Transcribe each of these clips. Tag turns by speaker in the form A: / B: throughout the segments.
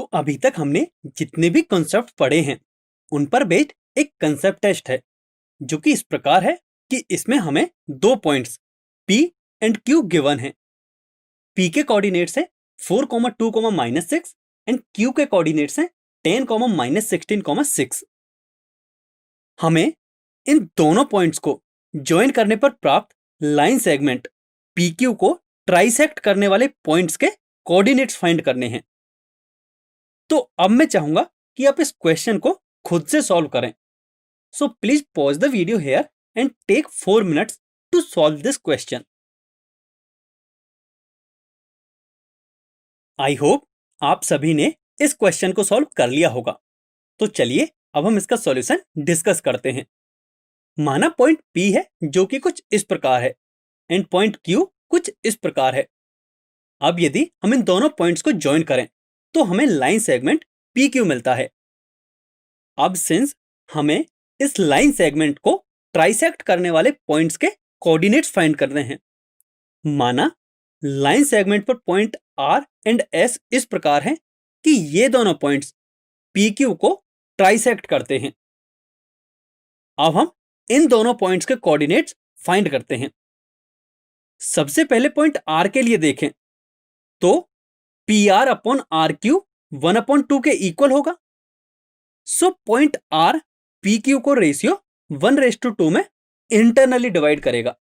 A: तो अभी तक हमने जितने भी कॉन्सेप्ट पढ़े हैं उन पर बेस्ड एक कंसेप्ट टेस्ट है जो कि इस प्रकार है कि इसमें हमें दो points P and Q given है। P के कोऑर्डिनेट्स है 4,2,-6 एंड Q के कोऑर्डिनेट्स हैं 10,-16,6। हमें इन दोनों पॉइंट्स को ज्वाइन करने पर प्राप्त लाइन सेगमेंट PQ को ट्राइसेक्ट करने वाले पॉइंट्स के कोऑर्डिनेट्स फाइंड करने हैं। तो अब मैं चाहूंगा कि आप इस क्वेश्चन को खुद से सॉल्व करें। So please pause the video here and take 4 minutes to solve this question. I hope आप सभी ने इस क्वेश्चन को सॉल्व कर लिया होगा। तो चलिए अब हम इसका सॉल्यूशन डिस्कस करते हैं। माना पॉइंट P है जो कि कुछ इस प्रकार है एंड पॉइंट Q कुछ इस प्रकार है। अब यदि हम इन दोनों पॉइंट्स को ज्वाइन करें तो हमें लाइन सेगमेंट PQ मिलता है। अब सिंस हमें इस लाइन सेगमेंट को ट्राइसेक्ट करने वाले पॉइंट्स के कोऑर्डिनेट्स फाइंड करने हैं। माना लाइन सेगमेंट पर पॉइंट R एंड S इस प्रकार हैं कि ये दोनों पॉइंट्स PQ को ट्राइसेक्ट करते हैं। अब हम इन दोनों पॉइंट्स के कोऑर्डिनेट्स फाइंड करते हैं। सबसे पहले पॉइंट R के लिए देखें तो PR अपॉन RQ 1/2 के इक्वल होगा। सो पॉइंट R PQ को रेशियो 1:2 में इंटरनली डिवाइड करेगा।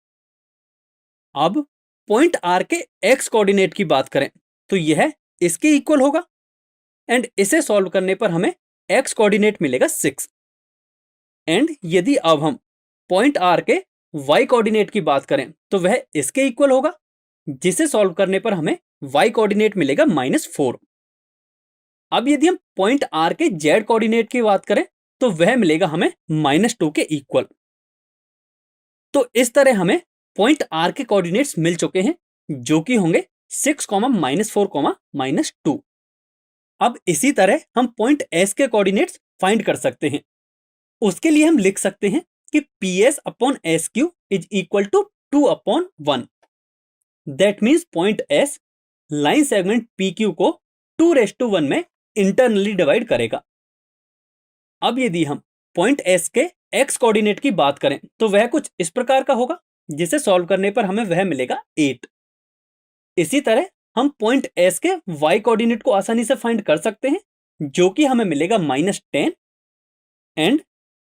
A: अब पॉइंट R के x कोऑर्डिनेट की बात करें तो यह इसके इक्वल होगा एंड इसे सॉल्व करने पर हमें x कोऑर्डिनेट मिलेगा 6। एंड यदि अब हम पॉइंट R के y कोऑर्डिनेट की बात करें तो वह इसके इक्वल होगा, जिसे सॉल्व करने पर हमें y कोऑर्डिनेट मिलेगा -4। अब यदि हम पॉइंट R के z कोऑर्डिनेट की बात करें तो वह मिलेगा हमें -2 के इक्वल। तो इस तरह हमें पॉइंट R के कोऑर्डिनेट्स मिल चुके हैं जो कि होंगे 6, -4, -2। अब इसी तरह हम पॉइंट S के कोऑर्डिनेट्स फाइंड कर सकते हैं। उसके लिए हम लिख सकते हैं कि PS upon SQ is equal to 2/1। That means point S line segment PQ को 2:1 में इंटरनली डिवाइड करेगा। अब यदि हम पॉइंट S के x कोऑर्डिनेट की बात करें तो वह कुछ इस प्रकार का होगा, जिसे सॉल्व करने पर हमें वह मिलेगा 8। इसी तरह हम पॉइंट S के y कोऑर्डिनेट को आसानी से फाइंड कर सकते हैं जो कि हमें मिलेगा -10। एंड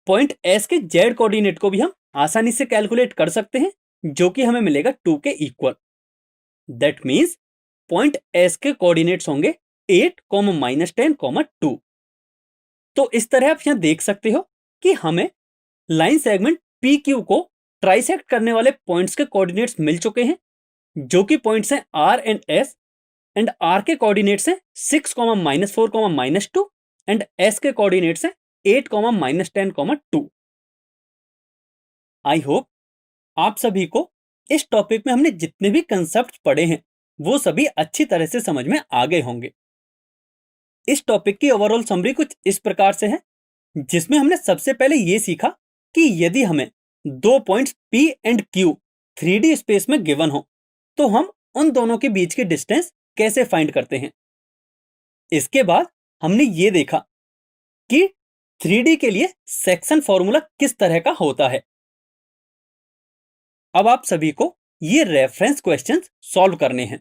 A: पॉइंट S के z कोऑर्डिनेट को भी हम आसानी से कैलकुलेट कर सकते हैं जो कि हमें मिलेगा 2 के equal. That means point S के कोऑर्डिनेट्स होंगे 8, -10, 2। तो इस तरह आप यहां देख सकते हो कि हमें लाइन सेगमेंट PQ को ट्राइसेक्ट करने वाले पॉइंट्स के कोऑर्डिनेट्स मिल चुके हैं जो कि पॉइंट्स हैं R and S and R के कोऑर्डिनेट्स हैं 6, -4, -2 एंड S के कोऑर्डिनेट्स हैं 8, -10, 2। आई होप आप सभी को इस टॉपिक में हमने जितने भी कंसेप्ट पढ़े हैं वो सभी अच्छी तरह से समझ में आ गए होंगे। इस टॉपिक की ओवरऑल समरी कुछ इस प्रकार से है, जिसमें हमने सबसे पहले ये सीखा कि यदि हमें दो points P and Q 3D space में गिवन हो तो हम उन दोनों के बीच की डिस्टेंस कैसे फाइंड करते हैं। इसके बाद हमने ये देखा कि 3D के लिए सेक्शन फॉर्मूला किस तरह का होता है। अब आप सभी को ये रेफरेंस क्वेश्चंस सॉल्व करने हैं।